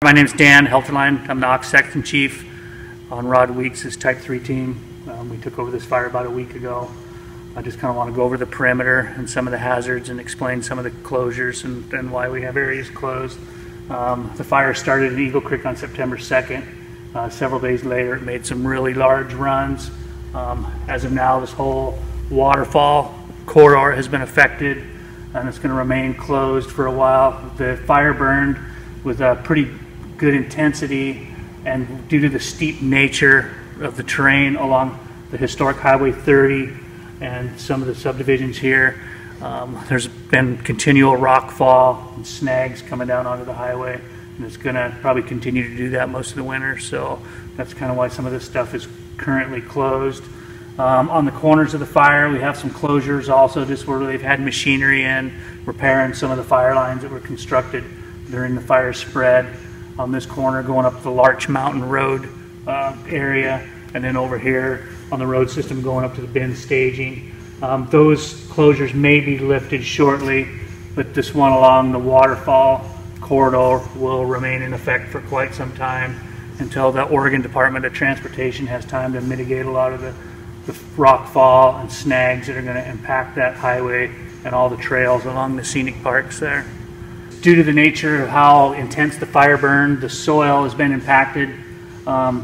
My name's Dan Helterline. I'm the Aux Section Chief on Rod Weeks' Type 3 team. We took over this fire about a week ago. I just kind of want to go over the perimeter and some of the hazards and explain some of the closures and why we have areas closed. The fire started in Eagle Creek on September 2nd. Several days later, it made some really large runs. As of now, this whole waterfall corridor has been affected, and it's going to remain closed for a while. The fire burned with a pretty good intensity, and due to the steep nature of the terrain along the historic Highway 30 and some of the subdivisions here, there's been continual rockfall and snags coming down onto the highway, and it's going to probably continue to do that most of the winter. So that's kind of why some of this stuff is currently closed. On the corners of the fire, we have some closures also, just where they've had machinery in repairing some of the fire lines that were constructed during the fire spread. On this corner going up the Larch Mountain Road area, and then over here on the road system going up to the bin staging. Those closures may be lifted shortly, but this one along the waterfall corridor will remain in effect for quite some time until the Oregon Department of Transportation has time to mitigate a lot of the rockfall and snags that are going to impact that highway and all the trails along the scenic parks there. Due to the nature of how intense the fire burned, the soil has been impacted.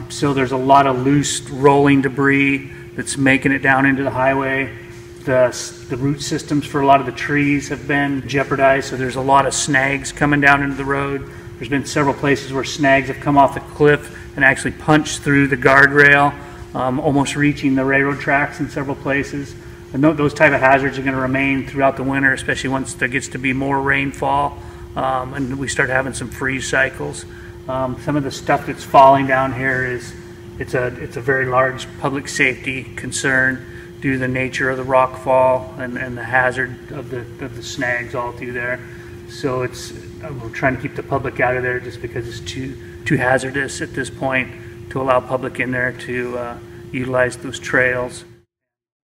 So there's a lot of loose rolling debris that's making it down into the highway. The root systems for a lot of the trees have been jeopardized, so there's a lot of snags coming down into the road. There's been several places where snags have come off the cliff and actually punched through the guardrail, almost reaching the railroad tracks in several places. And those type of hazards are going to remain throughout the winter, especially once there gets to be more rainfall. And we start having some freeze cycles. Some of the stuff that's falling down here it's a very large public safety concern due to the nature of the rockfall and the hazard of the snags all through there. So we're trying to keep the public out of there just because it's too hazardous at this point to allow public in there to utilize those trails.